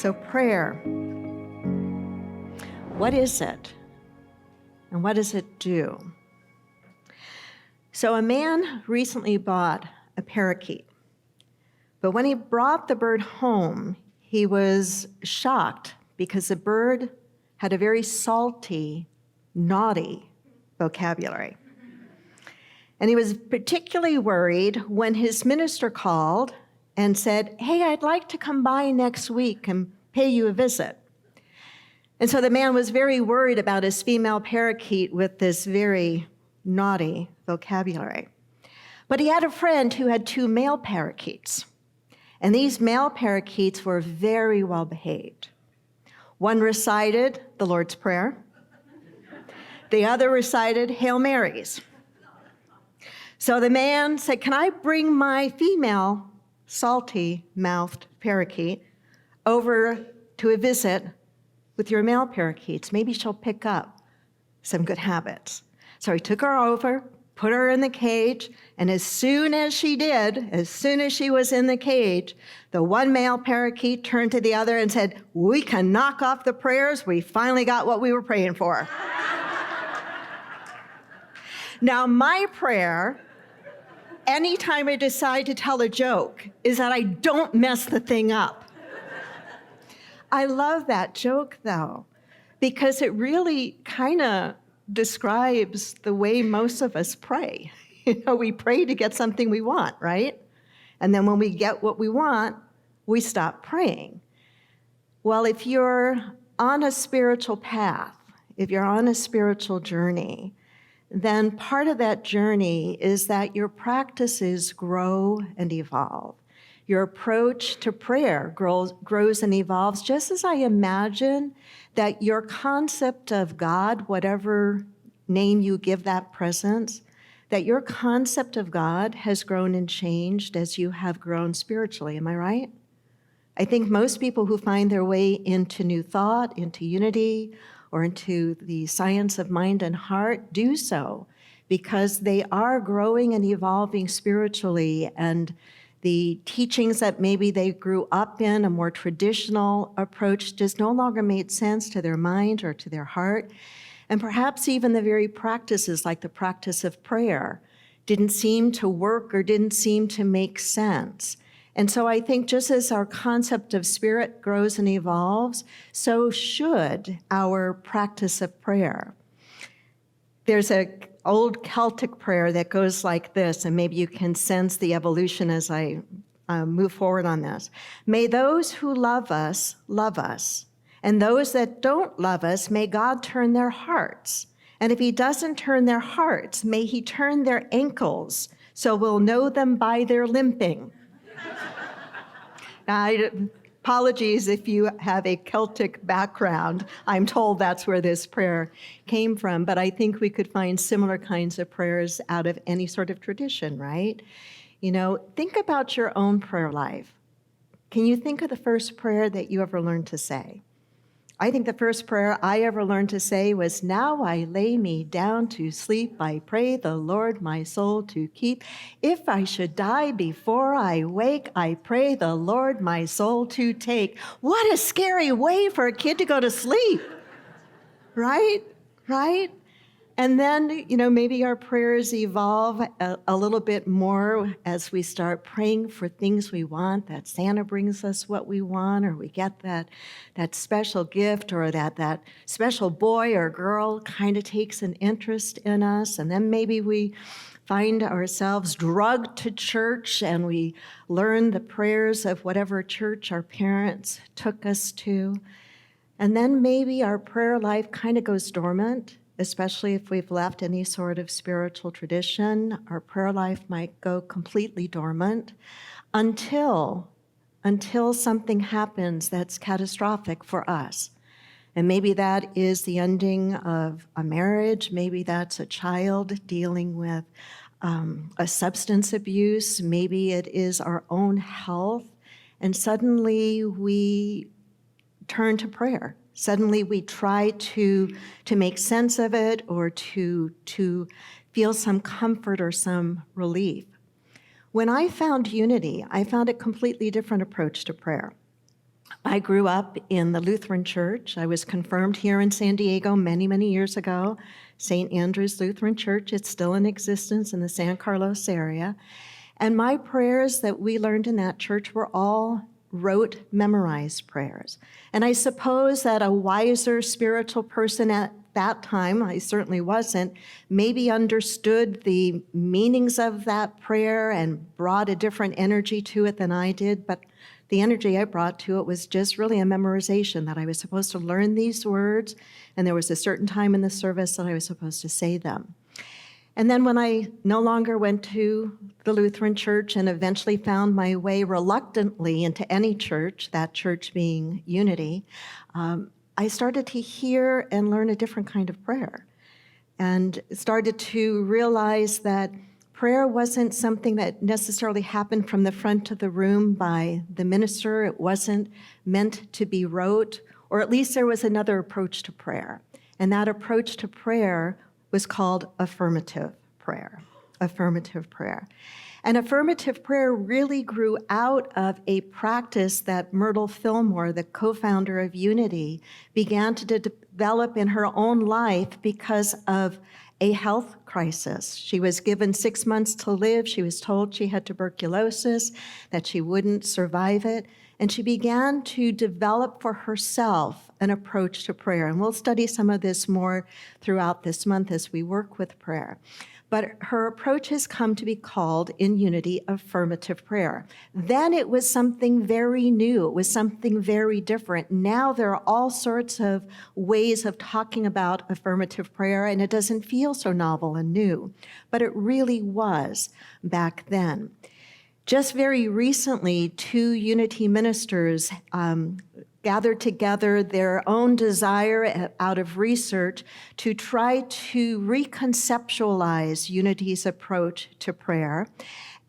So prayer, what is it? And what does it do? So a man recently bought a parakeet, but when he brought the bird home, he was shocked because the bird had a very salty, naughty vocabulary. And he was particularly worried when his minister called and said, "Hey, I'd like to come by next week and pay you a visit." And so the man was very worried about his female parakeet with this very naughty vocabulary. But he had a friend who had 2 male parakeets. And these male parakeets were very well behaved. One recited the Lord's Prayer. The other recited Hail Marys. So the man said, "Can I bring my female salty-mouthed parakeet over to a visit with your male parakeets? Maybe she'll pick up some good habits." So he took her over, put her in the cage, and as soon as she was in the cage, the one male parakeet turned to the other and said, "We can knock off the prayers. We finally got what we were praying for." Now, my prayer, anytime I decide to tell a joke, is that I don't mess the thing up. I love that joke, though, because it really kind of describes the way most of us pray. We pray to get something we want, right? And then when we get what we want, we stop praying. Well, if you're on a spiritual path, if you're on a spiritual journey, then part of that journey is that your practices grow and evolve. Your approach to prayer grows and evolves, just as I imagine that your concept of God, whatever name you give that presence, that your concept of God has grown and changed as you have grown spiritually. Am I right? I think most people who find their way into new thought, into unity, or into the science of mind and heart do so because they are growing and evolving spiritually, and the teachings that maybe they grew up in, a more traditional approach, just no longer made sense to their mind or to their heart. And perhaps even the very practices, like the practice of prayer, didn't seem to work or didn't seem to make sense. And so I think just as our concept of spirit grows and evolves, so should our practice of prayer. There's an old Celtic prayer that goes like this, and maybe you can sense the evolution as I move forward on this. "May those who love us, and those that don't love us, may God turn their hearts. And if he doesn't turn their hearts, may he turn their ankles, so we'll know them by their limping." Apologies if you have a Celtic background. I'm told that's where this prayer came from, but I think we could find similar kinds of prayers out of any sort of tradition, right? Think about your own prayer life. Can you think of the first prayer that you ever learned to say? I think the first prayer I ever learned to say was, "Now I lay me down to sleep. I pray the Lord my soul to keep. If I should die before I wake, I pray the Lord my soul to take." What a scary way for a kid to go to sleep, right? And then, maybe our prayers evolve a little bit more as we start praying for things we want, that Santa brings us what we want, or we get that special gift, or that special boy or girl kind of takes an interest in us. And then maybe we find ourselves drugged to church and we learn the prayers of whatever church our parents took us to. And then maybe our prayer life kind of goes dormant, especially if we've left any sort of spiritual tradition. Our prayer life might go completely dormant until something happens that's catastrophic for us. And maybe that is the ending of a marriage. Maybe that's a child dealing with a substance abuse. Maybe it is our own health. And suddenly we turn to prayer. Suddenly we try to make sense of it, or to feel some comfort or some relief. When I found unity, I found a completely different approach to prayer. I grew up in the Lutheran Church. I was confirmed here in San Diego many, many years ago. St. Andrew's Lutheran Church, it's still in existence in the San Carlos area. And my prayers that we learned in that church were all rote, memorized prayers. And I suppose that a wiser spiritual person at that time, I certainly wasn't, maybe understood the meanings of that prayer and brought a different energy to it than I did. But the energy I brought to it was just really a memorization that I was supposed to learn these words, and there was a certain time in the service that I was supposed to say them. And then when I no longer went to the Lutheran Church and eventually found my way reluctantly into any church, that church being Unity, I started to hear and learn a different kind of prayer, and started to realize that prayer wasn't something that necessarily happened from the front of the room by the minister. It wasn't meant to be rote, or at least there was another approach to prayer. And that approach to prayer was called affirmative prayer. Affirmative prayer. And affirmative prayer really grew out of a practice that Myrtle Fillmore, the co-founder of Unity, began to develop in her own life because of a health crisis. She was given 6 months to live. She was told she had tuberculosis, that she wouldn't survive it. And she began to develop for herself an approach to prayer. And we'll study some of this more throughout this month as we work with prayer. But her approach has come to be called in Unity affirmative prayer. Then it was something very new. It was something very different. Now there are all sorts of ways of talking about affirmative prayer, and it doesn't feel so novel and new. But it really was back then. Just very recently, 2 Unity ministers gathered together their own desire out of research to try to reconceptualize Unity's approach to prayer.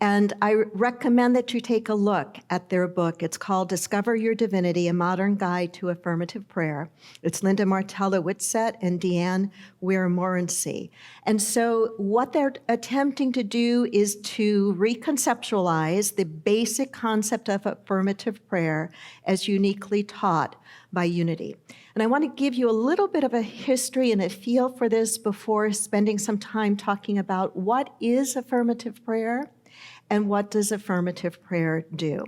And I recommend that you take a look at their book. It's called Discover Your Divinity, A Modern Guide to Affirmative Prayer. It's Linda Martella-Whitsett and Deanne Weir-Morency. And so what they're attempting to do is to reconceptualize the basic concept of affirmative prayer as uniquely taught by Unity. And I want to give you a little bit of a history and a feel for this before spending some time talking about what is affirmative prayer and what does affirmative prayer do.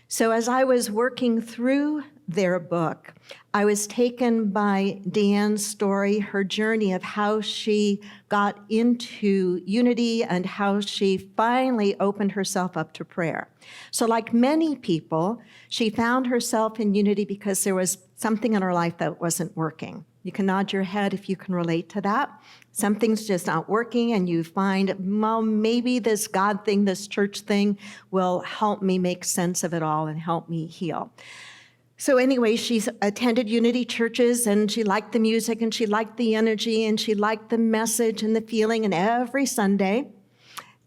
So as I was working through their book, I was taken by Deanne's story, her journey of how she got into Unity and how she finally opened herself up to prayer. So like many people, she found herself in Unity because there was something in her life that wasn't working. You can nod your head if you can relate to that. Something's just not working, and you find, well, maybe this God thing, this church thing will help me make sense of it all and help me heal. So anyway, she's attended Unity churches, and she liked the music, and she liked the energy, and she liked the message and the feeling. And every Sunday,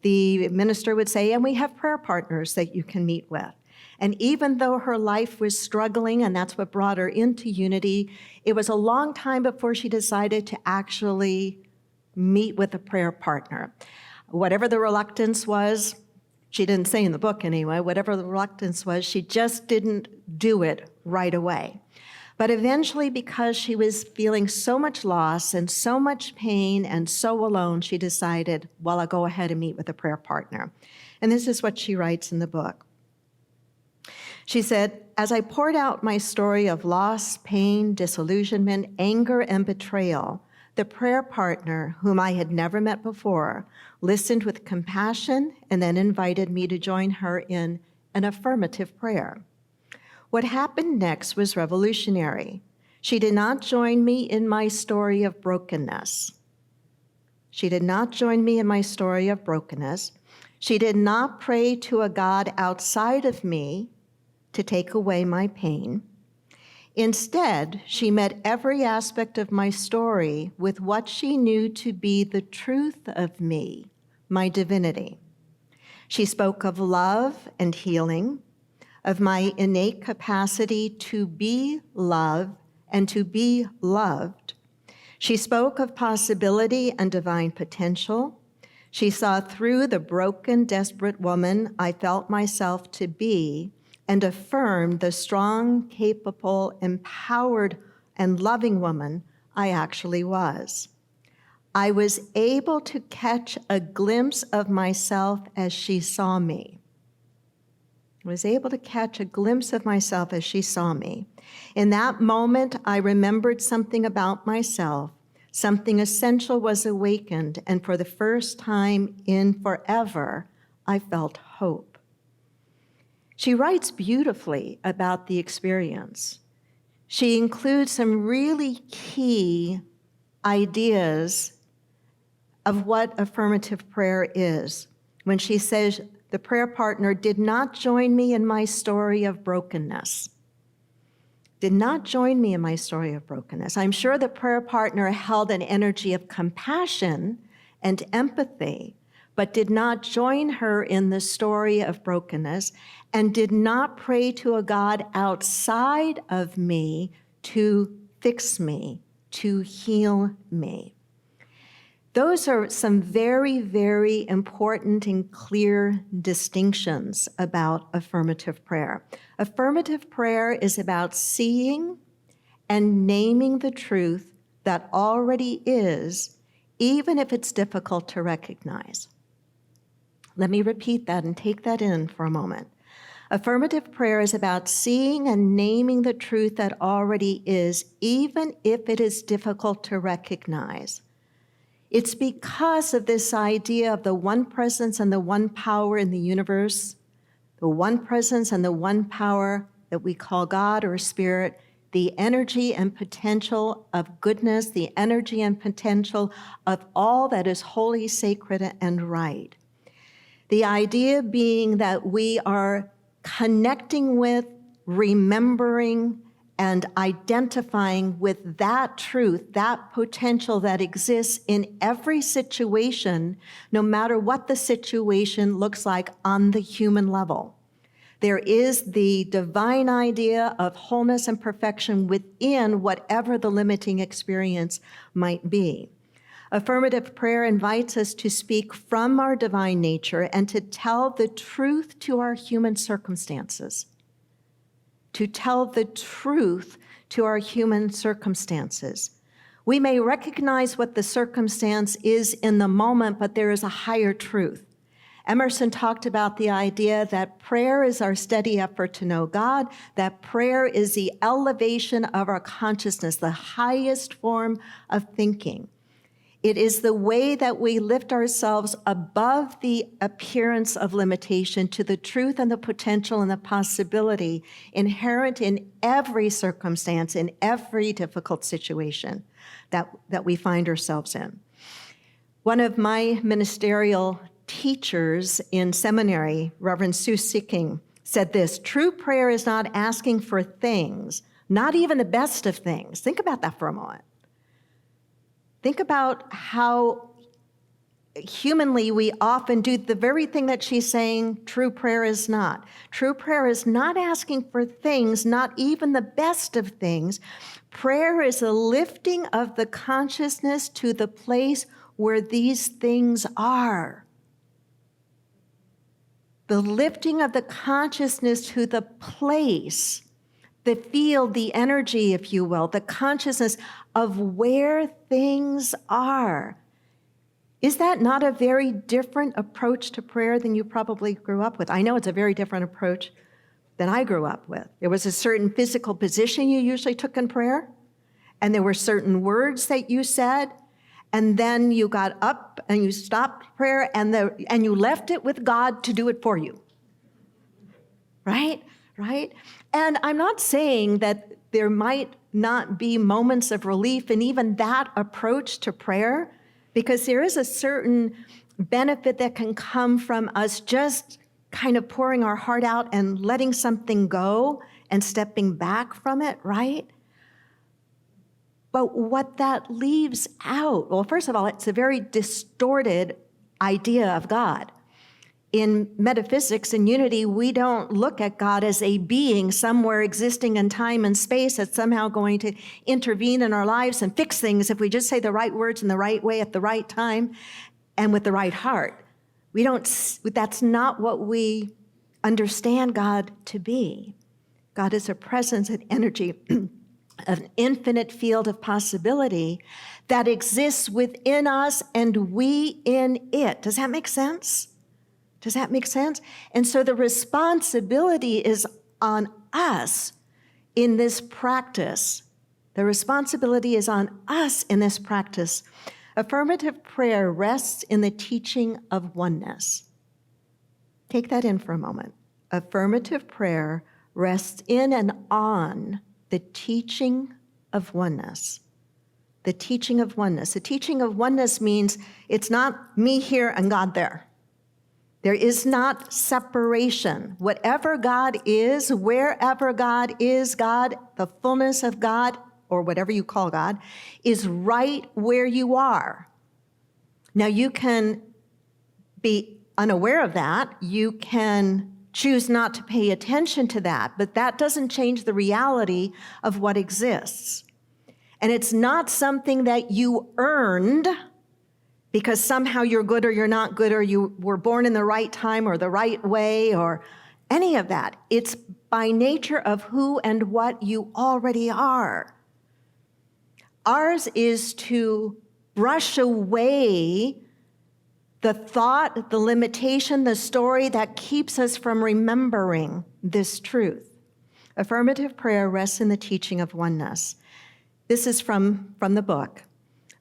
the minister would say, and we have prayer partners that you can meet with. And even though her life was struggling, and that's what brought her into Unity, it was a long time before she decided to actually meet with a prayer partner. Whatever the reluctance was, she didn't say in the book anyway, whatever the reluctance was, she just didn't do it right away. But eventually, because she was feeling so much loss and so much pain and so alone, she decided, well, I'll go ahead and meet with a prayer partner. And this is what she writes in the book. She said, as I poured out my story of loss, pain, disillusionment, anger, and betrayal, the prayer partner, whom I had never met before, listened with compassion and then invited me to join her in an affirmative prayer. What happened next was revolutionary. She did not join me in my story of brokenness. She did not join me in my story of brokenness. She did not pray to a God outside of me to take away my pain. Instead, she met every aspect of my story with what she knew to be the truth of me, my divinity. She spoke of love and healing, of my innate capacity to be loved and to be loved. She spoke of possibility and divine potential. She saw through the broken, desperate woman I felt myself to be and affirmed the strong, capable, empowered, and loving woman I actually was. I was able to catch a glimpse of myself as she saw me. I was able to catch a glimpse of myself as she saw me. In that moment, I remembered something about myself. Something essential was awakened, and for the first time in forever, I felt hope. She writes beautifully about the experience. She includes some really key ideas of what affirmative prayer is when she says the prayer partner did not join me in my story of brokenness. Did not join me in my story of brokenness. I'm sure the prayer partner held an energy of compassion and empathy, but did not join her in the story of brokenness and did not pray to a God outside of me to fix me, to heal me. Those are some very, very important and clear distinctions about affirmative prayer. Affirmative prayer is about seeing and naming the truth that already is, even if it's difficult to recognize. Let me repeat that and take that in for a moment. Affirmative prayer is about seeing and naming the truth that already is, even if it is difficult to recognize. It's because of this idea of the one presence and the one power in the universe, the one presence and the one power that we call God or Spirit, the energy and potential of goodness, the energy and potential of all that is holy, sacred, and right. The idea being that we are connecting with, remembering, and identifying with that truth, that potential that exists in every situation, no matter what the situation looks like on the human level. There is the divine idea of wholeness and perfection within whatever the limiting experience might be. Affirmative prayer invites us to speak from our divine nature and to tell the truth to our human circumstances. To tell the truth to our human circumstances. We may recognize what the circumstance is in the moment, but there is a higher truth. Emerson talked about the idea that prayer is our steady effort to know God, that prayer is the elevation of our consciousness, the highest form of thinking. It is the way that we lift ourselves above the appearance of limitation to the truth and the potential and the possibility inherent in every circumstance, in every difficult situation that we find ourselves in. One of my ministerial teachers in seminary, Reverend Sue Sicking, said this: true prayer is not asking for things, not even the best of things. Think about that for a moment. Think about how humanly we often do the very thing that she's saying true prayer is not. True prayer is not asking for things, not even the best of things. Prayer is a lifting of the consciousness to the place where these things are. The lifting of the consciousness to the place, the field, the energy, if you will, the consciousness of where things are. Is that not a very different approach to prayer than you probably grew up with? I know it's a very different approach than I grew up with. There was a certain physical position you usually took in prayer, and there were certain words that you said, and then you got up and you stopped prayer and you left it with God to do it for you. Right? And I'm not saying that there might not be moments of relief in even that approach to prayer, because there is a certain benefit that can come from us just kind of pouring our heart out and letting something go and stepping back from it, right? But what that leaves out, well, first of all, it's a very distorted idea of God. In metaphysics and unity, we don't look at God as a being somewhere existing in time and space that's somehow going to intervene in our lives and fix things if we just say the right words in the right way at the right time and with the right heart. That's not what we understand God to be. God is a presence and energy of an infinite field of possibility that exists within us and we in it. Does that make sense? Does that make sense? And so the responsibility is on us in this practice. The responsibility is on us in this practice. Affirmative prayer rests in the teaching of oneness. Take that in for a moment. Affirmative prayer rests in and on the teaching of oneness. The teaching of oneness. The teaching of oneness means it's not me here and God there. There is not separation. Whatever God is, wherever God is, God, the fullness of God, or whatever you call God, is right where you are. Now, you can be unaware of that. You can choose not to pay attention to that, but that doesn't change the reality of what exists. And it's not something that you earned because somehow you're good or you're not good, or you were born in the right time or the right way or any of that. It's by nature of who and what you already are. Ours is to brush away the thought, the limitation, the story that keeps us from remembering this truth. Affirmative prayer rests in the teaching of oneness. This is from the book.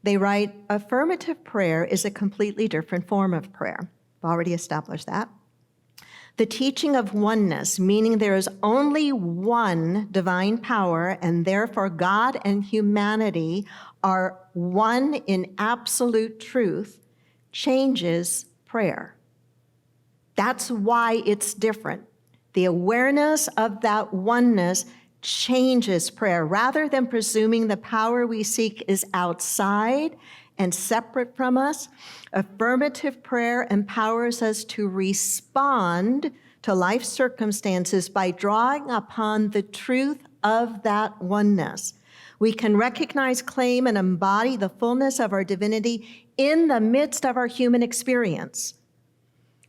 They write, affirmative prayer is a completely different form of prayer. I've already established that. The teaching of oneness, meaning there is only one divine power, and therefore God and humanity are one in absolute truth, changes prayer. That's why it's different. The awareness of that oneness changes prayer. Rather than presuming the power we seek is outside and separate from us, affirmative prayer empowers us to respond to life circumstances by drawing upon the truth of that oneness. We can recognize, claim, and embody the fullness of our divinity in the midst of our human experience.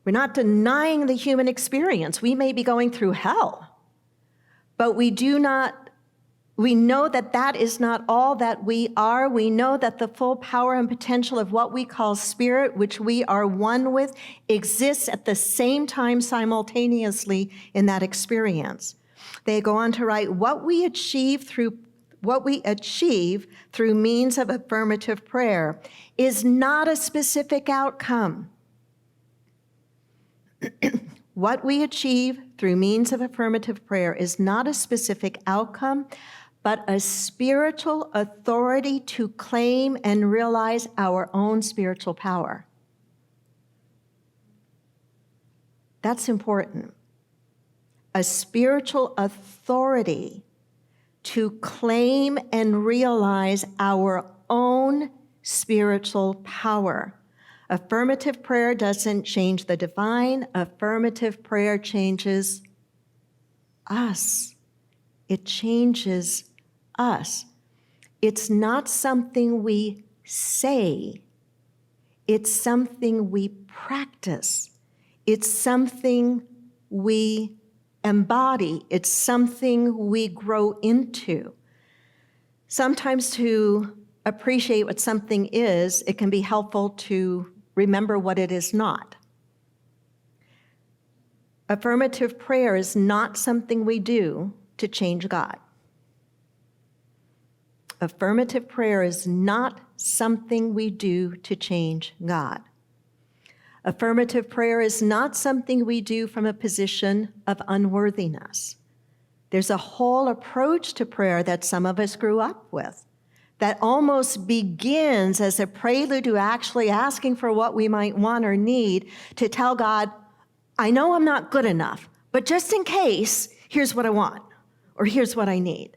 We're not denying the human experience. We may be going through hell, but we know that that is not all that we are. We know that the full power and potential of what we call spirit, which we are one with, exists at the same time simultaneously in that experience. They go on to write, what we achieve through means of affirmative prayer is not a specific outcome. What we achieve through means of affirmative prayer is not a specific outcome, but a spiritual authority to claim and realize our own spiritual power. That's important. A spiritual authority to claim and realize our own spiritual power. Affirmative prayer doesn't change the divine. Affirmative prayer changes us. It changes us. It's not something we say. It's something we practice. It's something we embody. It's something we grow into. Sometimes to appreciate what something is, it can be helpful to remember what it is not. Affirmative prayer is not something we do to change God. Affirmative prayer is not something we do to change God. Affirmative prayer is not something we do from a position of unworthiness. There's a whole approach to prayer that some of us grew up with that almost begins as a prelude to actually asking for what we might want or need, to tell God, I know I'm not good enough, but just in case, here's what I want, or here's what I need.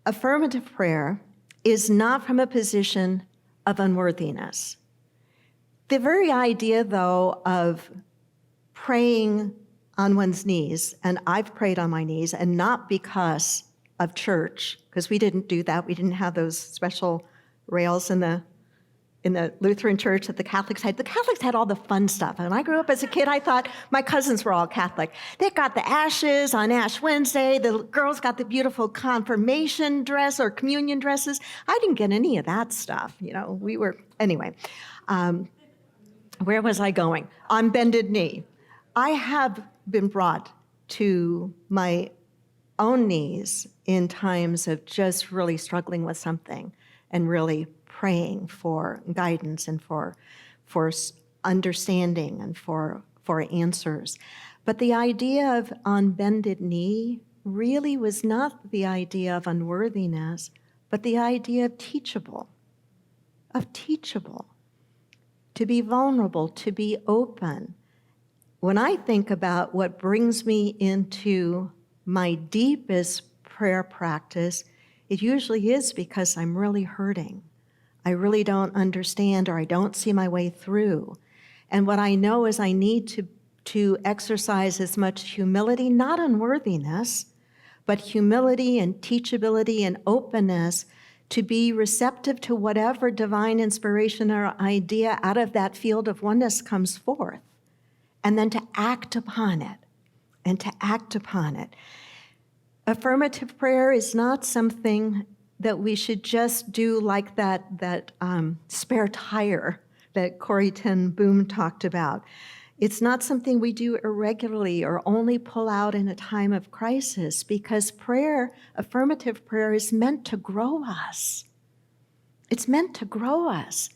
Affirmative prayer is not from a position of unworthiness. The very idea, though, of praying on one's knees, and I've prayed on my knees, and not because of church, because we didn't do that. We didn't have those special rails in the in the Lutheran church that the Catholics had. The Catholics had all the fun stuff. And when I grew up as a kid, I thought my cousins were all Catholic. They got the ashes on Ash Wednesday. The girls got the beautiful confirmation dress or communion dresses. I didn't get any of that stuff. Anyway. Where was I going? On bended knee. I have been brought to my own knees in times of just really struggling with something and really praying for guidance and for understanding and for answers. But the idea of on bended knee really was not the idea of unworthiness, but the idea of teachable, to be vulnerable, to be open. When I think about what brings me into my deepest prayer practice, it usually is because I'm really hurting. I really don't understand, or I don't see my way through. And what I know is I need to exercise as much humility, not unworthiness, but humility and teachability and openness to be receptive to whatever divine inspiration or idea out of that field of oneness comes forth, and then to act upon it, Affirmative prayer is not something that we should just do like that spare tire that Corrie ten Boom talked about. It's not something we do irregularly or only pull out in a time of crisis, because affirmative prayer, is meant to grow us. It's meant to grow us.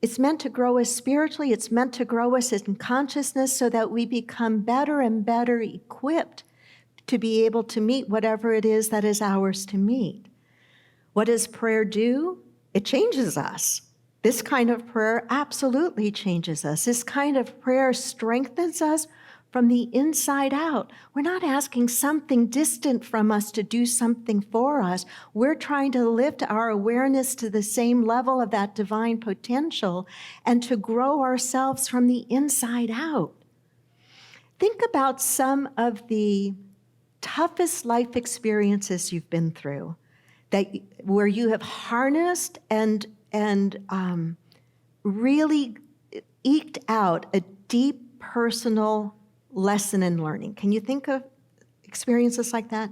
It's meant to grow us spiritually. It's meant to grow us in consciousness so that we become better and better equipped to be able to meet whatever it is that is ours to meet. What does prayer do? It changes us. This kind of prayer absolutely changes us. This kind of prayer strengthens us from the inside out. We're not asking something distant from us to do something for us. We're trying to lift our awareness to the same level of that divine potential and to grow ourselves from the inside out. Think about some of the toughest life experiences you've been through, where you have harnessed and really eked out a deep personal lesson in learning. Can you think of experiences like that?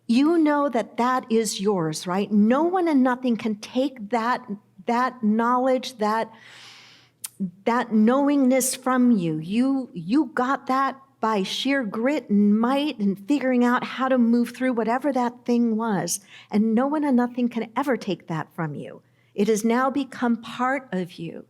You know that is yours, right? No one and nothing can take that knowledge, that knowingness from you. You got that by sheer grit and might and figuring out how to move through whatever that thing was. And no one and nothing can ever take that from you. It has now become part of you.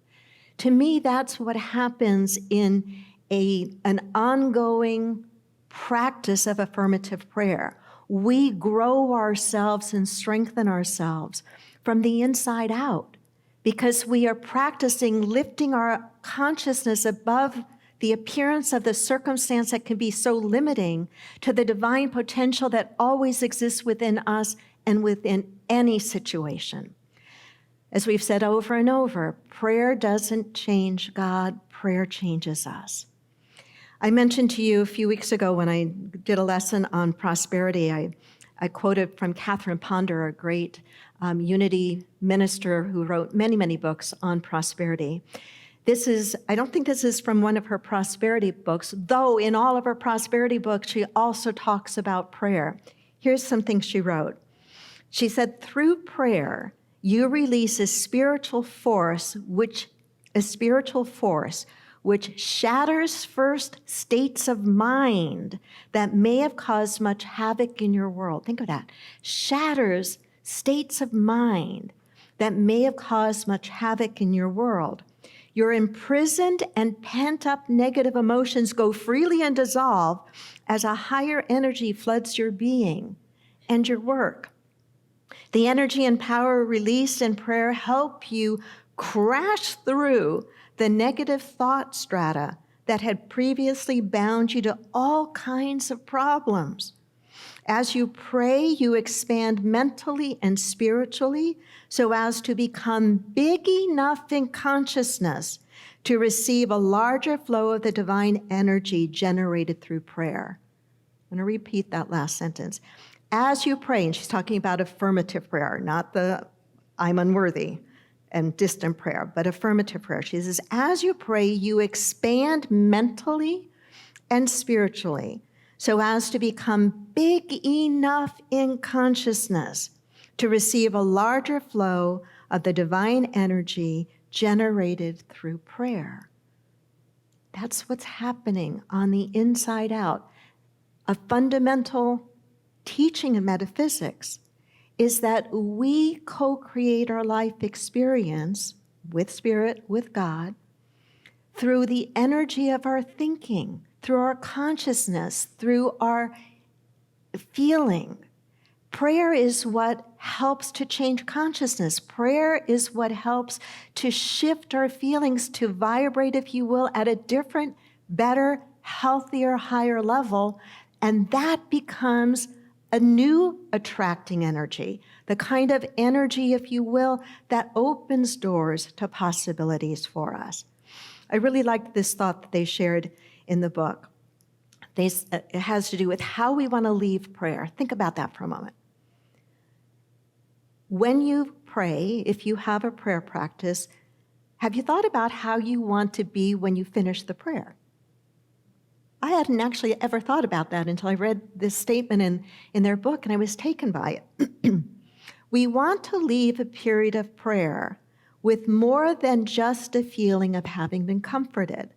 To me, that's what happens in an ongoing practice of affirmative prayer. We grow ourselves and strengthen ourselves from the inside out because we are practicing lifting our consciousness above the appearance of the circumstance that can be so limiting to the divine potential that always exists within us and within any situation. As we've said over and over, prayer doesn't change God, prayer changes us. I mentioned to you a few weeks ago when I did a lesson on prosperity, I quoted from Catherine Ponder, a great unity minister who wrote many, many books on prosperity. I don't think this is from one of her prosperity books, though in all of her prosperity books, she also talks about prayer. Here's something she wrote. She said, through prayer, you release a spiritual force which shatters first states of mind that may have caused much havoc in your world. Think of that. Shatters states of mind that may have caused much havoc in your world. Your imprisoned and pent-up negative emotions go freely and dissolve as a higher energy floods your being and your work. The energy and power released in prayer help you crash through the negative thought strata that had previously bound you to all kinds of problems. As you pray, you expand mentally and spiritually so as to become big enough in consciousness to receive a larger flow of the divine energy generated through prayer. I'm going to repeat that last sentence. As you pray, and she's talking about affirmative prayer, not the I'm unworthy, and distant prayer, but affirmative prayer. She says, as you pray, you expand mentally and spiritually so as to become big enough in consciousness to receive a larger flow of the divine energy generated through prayer. That's what's happening on the inside out. A fundamental teaching of metaphysics is that we co-create our life experience with Spirit, with God, through the energy of our thinking, through our consciousness, through our feeling. Prayer is what helps to change consciousness. Prayer is what helps to shift our feelings to vibrate, if you will, at a different, better, healthier, higher level. And that becomes a new attracting energy, the kind of energy, if you will, that opens doors to possibilities for us. I really liked this thought that they shared in the book. It has to do with how we want to leave prayer. Think about that for a moment. When you pray, if you have a prayer practice, have you thought about how you want to be when you finish the prayer? I hadn't actually ever thought about that until I read this statement in their book, and I was taken by it. We want to leave a period of prayer with more than just a feeling of having been comforted.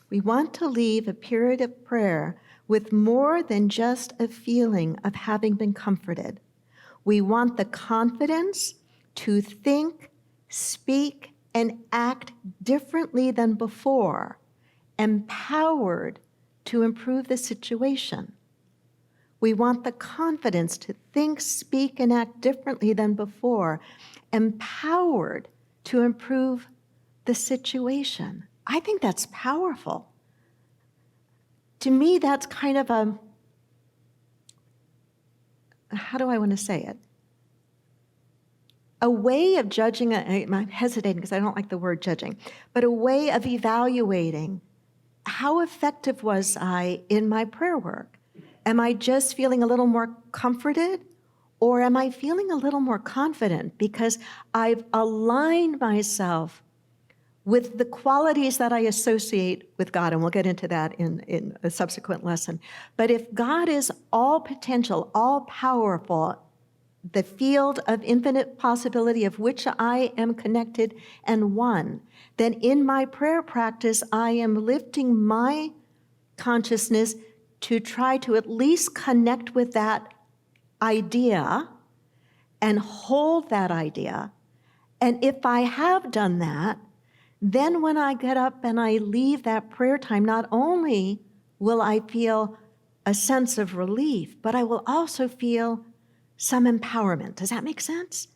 We want to leave a period of prayer with more than just a feeling of having been comforted. We want the confidence to think, speak, and act differently than before, empowered to improve the situation. We want the confidence to think, speak, and act differently than before, empowered to improve the situation. I think that's powerful. To me, that's kind of how do I want to say it? A way of judging, I'm hesitating because I don't like the word judging, but a way of evaluating how effective was I in my prayer work? Am I just feeling a little more comforted, or am I feeling a little more confident because I've aligned myself with the qualities that I associate with God? And we'll get into that in a subsequent lesson. But if God is all potential, all powerful, the field of infinite possibility of which I am connected and one, then in my prayer practice, I am lifting my consciousness to try to at least connect with that idea and hold that idea. And if I have done that, then when I get up and I leave that prayer time, not only will I feel a sense of relief, but I will also feel some empowerment. Does that make sense?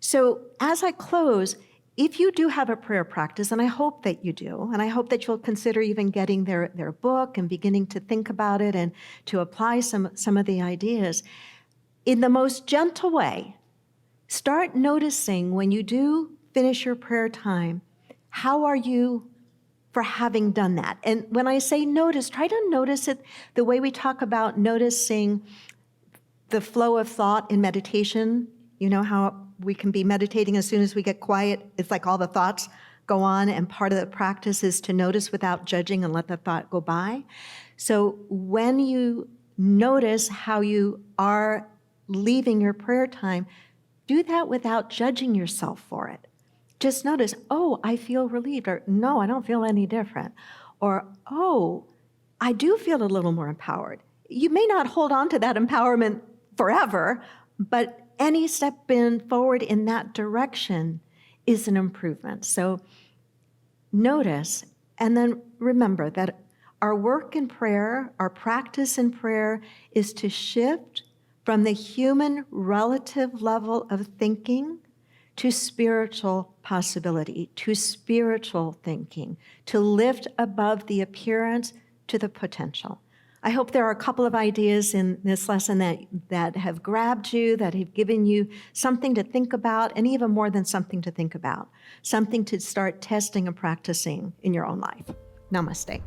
So as I close, if you do have a prayer practice, and I hope that you do, and I hope that you'll consider even getting their book and beginning to think about it and to apply some of the ideas, in the most gentle way, start noticing when you do finish your prayer time, how are you for having done that? And when I say notice, try to notice it the way we talk about noticing the flow of thought in meditation. You know how we can be meditating as soon as we get quiet. It's like all the thoughts go on, and part of the practice is to notice without judging and let the thought go by. So when you notice how you are leaving your prayer time, do that without judging yourself for it. Just notice, oh, I feel relieved, or no, I don't feel any different, or oh, I do feel a little more empowered. You may not hold on to that empowerment forever, but any step forward in that direction is an improvement. So notice, and then remember that our work in prayer, our practice in prayer, is to shift from the human relative level of thinking to spiritual possibility, to spiritual thinking, to lift above the appearance to the potential. I hope there are a couple of ideas in this lesson that have grabbed you, that have given you something to think about, and even more than something to think about, something to start testing and practicing in your own life. Namaste.